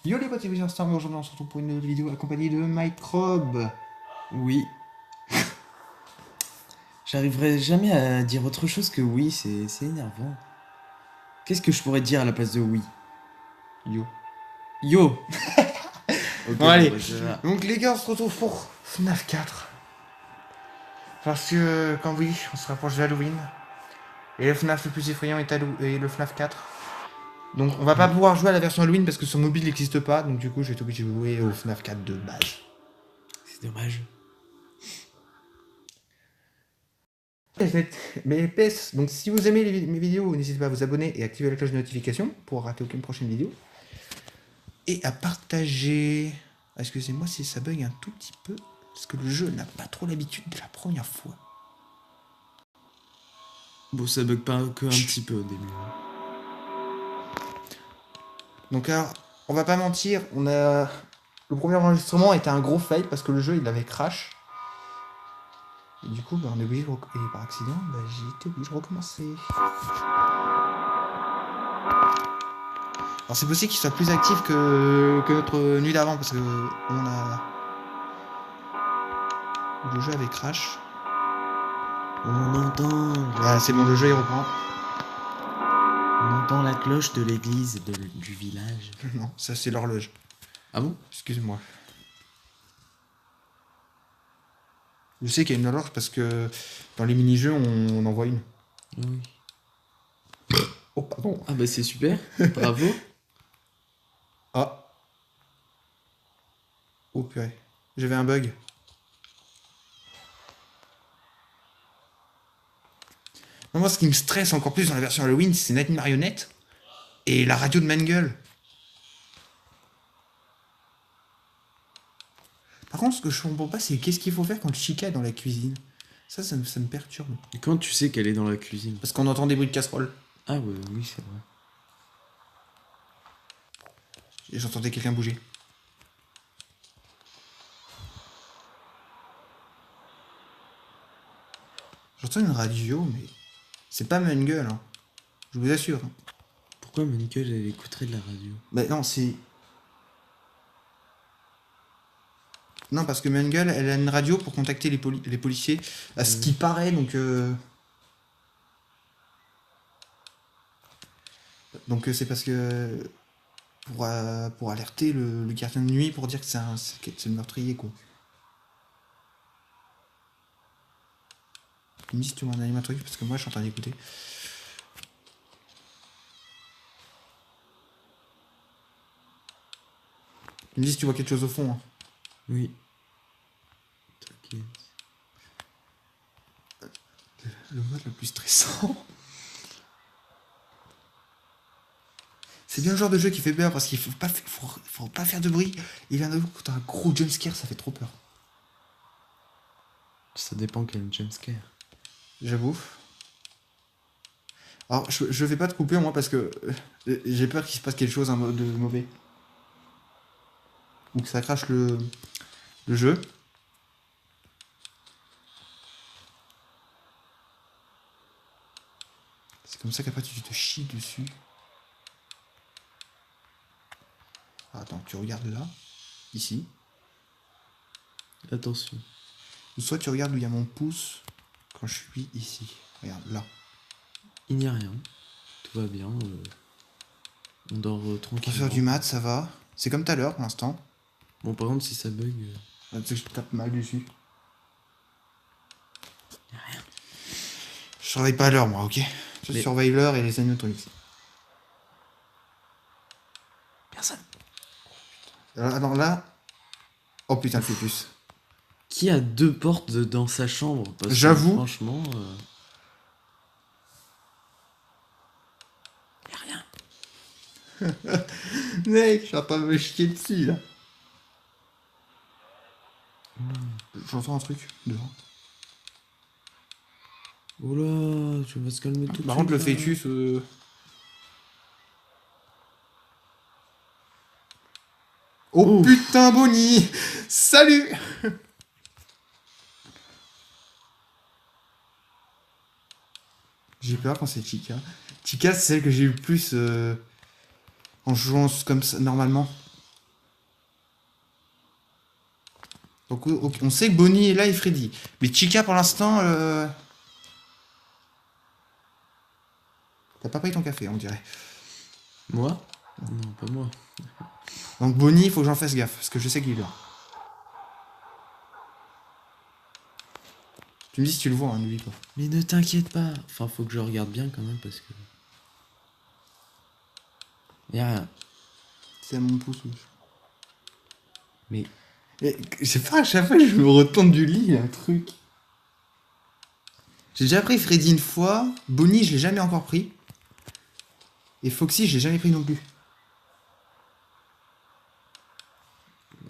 Yo les potes, c'est Vision Star, aujourd'hui on se retrouve pour une nouvelle vidéo accompagnée de Microbe. Oui. J'arriverai jamais à dire autre chose que oui, c'est énervant. Qu'est-ce que je pourrais dire à la place de oui? Yo. Yo. Ok, Bon bon allez, bah ça va. donc les gars on se retrouve pour FNAF 4. Parce que, comme oui, on se rapproche de Halloween. Et le FNAF le plus effrayant est le FNAF 4. Donc on va pas pouvoir jouer à la version Halloween parce que sur mobile n'existe pas. Donc du coup je vais être obligé de jouer au FNAF 4 de base. C'est dommage. Mais PS, donc si vous aimez mes vidéos, n'hésitez pas à vous abonner et activer la cloche de notification pour rater aucune prochaine vidéo. Et à partager. Excusez-moi si ça bug un tout petit peu, parce que le jeu n'a pas trop l'habitude de la première fois. Bon, ça bug pas que un petit peu au début. Donc alors, on va pas mentir, on a... Le premier enregistrement était un gros fail parce que le jeu il avait crash. Et du coup, on est obligé et par accident, j'ai été obligé de recommencer. Alors c'est possible qu'il soit plus actif que notre nuit d'avant parce que on a... Le jeu avait crash. On entend. Ah c'est bon, le jeu il reprend. On entend la cloche de l'église du village. Non, ça c'est l'horloge. Ah bon? Excuse-moi. Je sais qu'il y a une horloge parce que dans les mini-jeux, on en voit une. Oui. Oh, pardon. Ah bah c'est super. Bravo. Ah. Oh, purée. J'avais un bug. Non, moi, ce qui me stresse encore plus dans la version Halloween, c'est Night Marionnette et la radio de Mangle. Par contre, ce que je comprends pas, c'est qu'est-ce qu'il faut faire quand Chica est dans la cuisine. Ça me perturbe. Et quand tu sais qu'elle est dans la cuisine? Parce qu'on entend des bruits de casserole. Ah ouais, oui, c'est vrai. Et j'entendais quelqu'un bouger. J'entends une radio, mais c'est pas Mangle, hein. Je vous assure. Pourquoi Michael elle écouterait de la radio? Bah non, c'est... Non, parce que Mangle, elle a une radio pour contacter les policiers. À ce qui paraît, donc... Donc c'est parce que... Pour alerter le gardien de nuit, pour dire que c'est le meurtrier, quoi. Il me dit si tu vois un animatronique, parce que moi, je suis en train d'écouter. Il me dit si tu vois quelque chose au fond. Hein. Oui. T'inquiète. Le mode le plus stressant. C'est bien le genre de jeu qui fait peur, parce qu'il faut pas faire de bruit. Et là, d'un coup, quand t'as un gros jumpscare, ça fait trop peur. Ça dépend quel jumpscare. J'avoue. Alors, je vais pas te couper, moi, parce que j'ai peur qu'il se passe quelque chose de mauvais. Donc ça crache le jeu. C'est comme ça qu'après tu te chies dessus. Ah, attends, tu regardes là, ici. Attention. Ou soit tu regardes où il y a mon pouce quand je suis ici. Regarde, là. Il n'y a rien. Tout va bien. On dort tranquillement. Professeur du maths, ça va. C'est comme tout à l'heure pour l'instant. Bon, par contre, si ça bug. Tu sais que je tape mal dessus. Y a rien. Je surveille pas l'heure, moi, ok? Je Mais- surveille l'heure et les animatronics. Personne. Alors là. Oh putain, le fœtus. Qui a deux portes dans sa chambre? Parce que, J'avoue. franchement. Y a rien. Mec, je suis en train de me chier dessus là. J'entends un truc devant. Oh là, tu vas se calmer tout de suite. Par contre, le là. fœtus. Oh Ouf. putain, Bonnie! Salut! J'ai peur quand c'est Chica. Chica, c'est celle que j'ai eu le plus en jouant comme ça, normalement. Donc on sait que Bonnie est là et Freddy. Mais Chica pour l'instant... T'as pas pris ton café, on dirait. Moi? Non, pas moi. Donc Bonnie, il faut que j'en fasse gaffe, parce que je sais qu'il est là. Tu me dis si tu le vois, hein, n'oublie pas. Mais ne t'inquiète pas. Enfin, faut que je regarde bien quand même parce que. Y'a rien. C'est à mon pouce. Mais. Et, je sais pas, à chaque fois je me retourne du lit, il y a un truc. J'ai déjà pris Freddy une fois, Bonnie je l'ai jamais encore pris. Et Foxy je l'ai jamais pris non plus.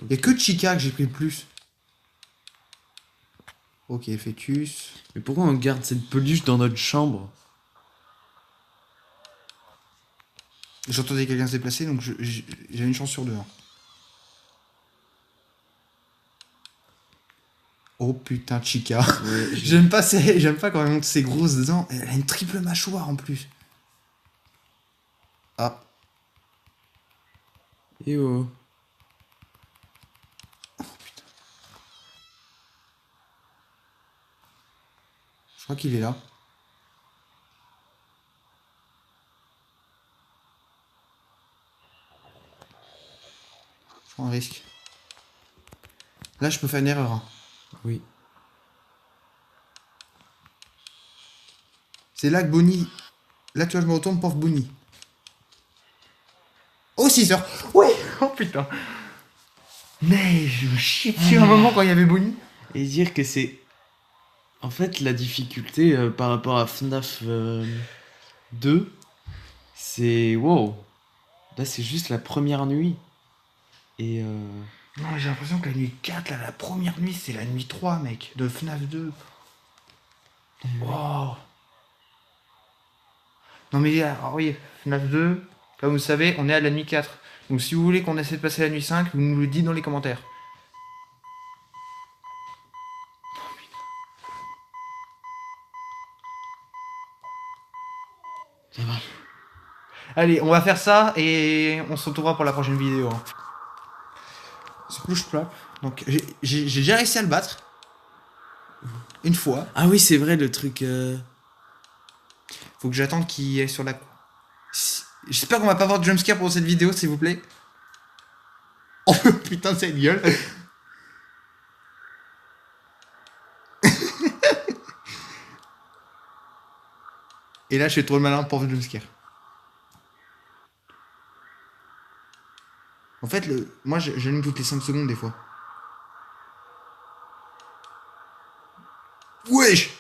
Il y a que Chica que j'ai pris le plus. Ok, fœtus. Mais pourquoi on garde cette peluche dans notre chambre? J'entendais quelqu'un se déplacer, donc j'avais une chance sur deux. Hein. Oh putain, Chica. Ouais, J'aime pas quand elle monte ses grosses dents. Elle a une triple mâchoire en plus. Ah. Et oh. Je crois qu'il est là. Je prends un risque. Là, je peux faire une erreur. Hein. Oui. C'est là que Bonnie... Là, tu vois, je me retourne, pauvre Bonnie. Oh, 6 heures. Ouais. Oh putain. Mais je me chie dessus un moment quand il y avait Bonnie. Et dire que c'est. En fait, la difficulté par rapport à FNAF 2, c'est. Wow! Là, c'est juste la première nuit. Et. Non, j'ai l'impression que la nuit 4, là, la première nuit, c'est la nuit 3, mec, de FNAF 2. Wow. Non, mais alors, oui, FNAF 2, comme vous savez, on est à la nuit 4. Donc, si vous voulez qu'on essaie de passer la nuit 5, vous nous le dites dans les commentaires. Ça va. Allez, on va faire ça et on se retrouvera pour la prochaine vidéo. Hein. Splouch plop. Donc, j'ai déjà réussi à le battre. Une fois. Ah oui, c'est vrai, le truc. Faut que j'attende qu'il est sur la... J'espère qu'on va pas avoir de jumpscare pour cette vidéo, s'il vous plaît. Oh putain, cette gueule. Et là, je suis trop malin pour le jumpscare. En fait, moi, j'allume toutes les 5 secondes des fois. Wesh.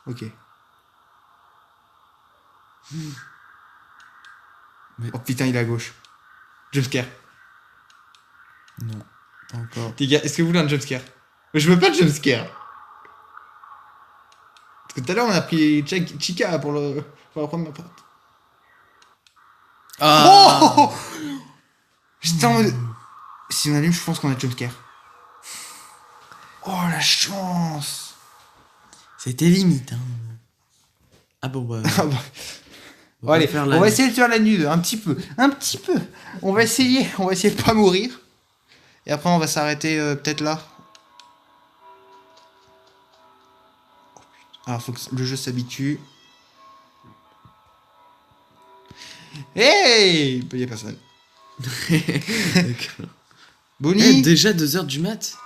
Ok. Mais- Oh putain, il est à gauche. Jumpscare. Non, pas encore. Les gars, est-ce que vous voulez un jumpscare? Je veux pas de jumpscare. Parce que tout à l'heure, on a pris Chica pour la première part. Ah! Oh. J'étais en mode... Si on allume, je pense qu'on a jumpscare. Oh, la chance. C'était limite, hein. Ah bon, bah. Ah bah. On Bon, allez, faire on va essayer de faire la nuit 2, un petit peu. Un petit peu. On va essayer de pas mourir. Et après, on va s'arrêter peut-être là. Alors, faut que le jeu s'habitue. Hey! Il y a personne. D'accord. Bonnie? Déjà 2h du mat?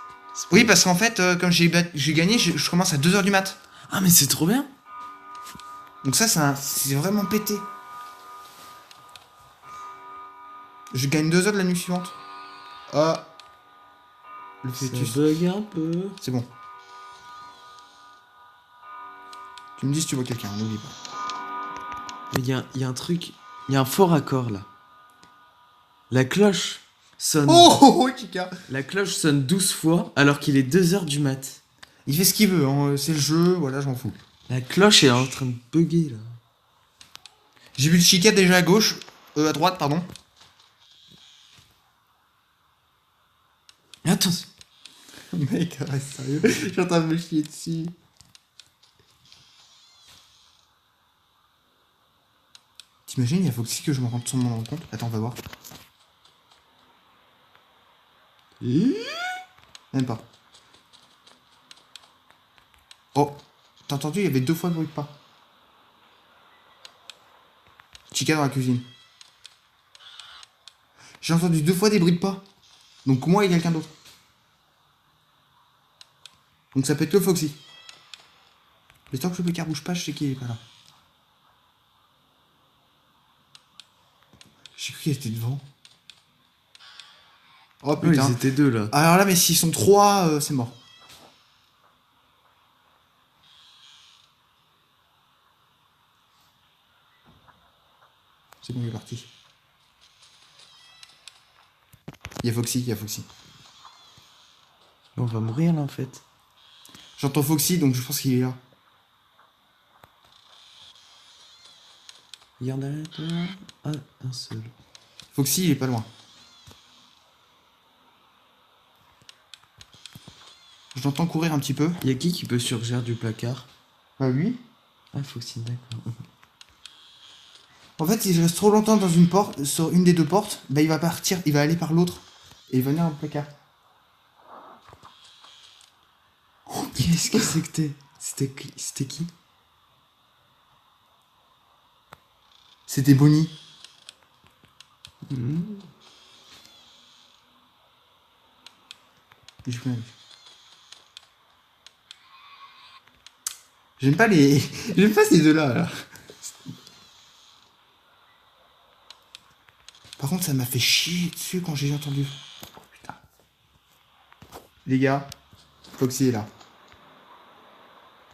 Oui, parce qu'en fait, comme j'ai gagné, je commence à 2h du mat. Ah, mais c'est trop bien! Donc ça, c'est vraiment pété. Je gagne 2 heures de la nuit suivante. Ah. Le Ça fœtus. bug un peu. C'est bon. Tu me dis si tu vois quelqu'un, n'oublie pas. Mais il y a un truc. Il y a un faux raccord là. La cloche sonne. Oh, Chica! La cloche sonne 12 fois alors qu'il est 2h du mat. Il fait ce qu'il veut, hein. C'est le jeu, voilà, je m'en fous. La cloche est en train de bugger là. J'ai vu le Chica déjà à gauche. À droite, pardon. Attention. Mec, reste sérieux. Je suis en train de me chier dessus. T'imagines, il y a Foxy que je me rende sur mon compte. Attends, on va voir. Même pas. Oh, t'as entendu, il y avait 2 fois le bruit de pas. Chica dans la cuisine. J'ai entendu 2 fois des bruits de pas. Donc moi et quelqu'un d'autre. Donc ça peut être le Foxy. Mais tant que le pécard bouge pas, je sais qu'il est pas là. J'ai cru qu'il était devant. Oh Oh, putain. ils étaient deux là. Alors là, mais s'ils sont 3, c'est mort. C'est bon, il est parti. Il y a Foxy, il y a Foxy. On va mourir là en fait. J'entends Foxy, donc je pense qu'il est là. Il y en a deux. Ah, un seul. Foxy, il est pas loin. Je l'entends courir un petit peu. Il y a qui peut surgir du placard? Bah oui. Ah, Foxy, d'accord. En fait, si je reste trop longtemps dans une porte, sur une des 2 portes, bah il va partir, il va aller par l'autre. Et il va venir dans le placard. Oh, qu'est-ce que c'est que t'es? C'était qui? C'était Bonnie. Je peux aller. J'aime pas les. J'aime pas ces 2-là. Là. Par contre, ça m'a fait chier dessus quand j'ai entendu. Oh, putain. Les gars, Foxy est là.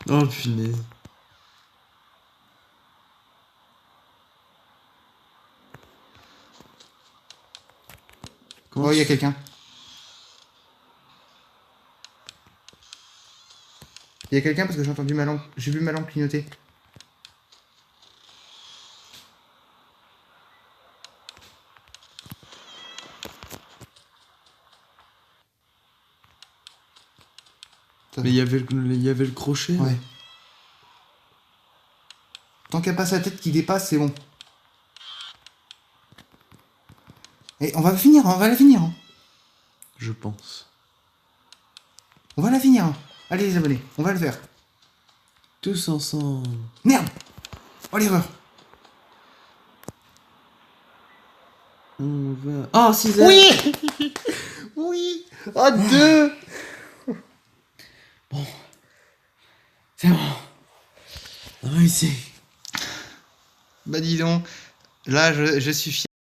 Oh punaise. Oh, il y a quelqu'un. Il y a quelqu'un parce que j'ai entendu ma lampe. J'ai vu ma lampe clignoter. Mais il y avait le crochet. Ouais. Tant qu'elle passe la tête qui dépasse, c'est bon. Et on va finir, on va la finir. Hein. Je pense. On va la finir. Hein. Allez les abonnés, on va le faire. Tous ensemble. Merde. Oh l'erreur. On va. Oh, 6 heures. Oui. Oui. Oh 2. Bon. C'est bon. On a réussi. Bah dis donc, là je suis fier.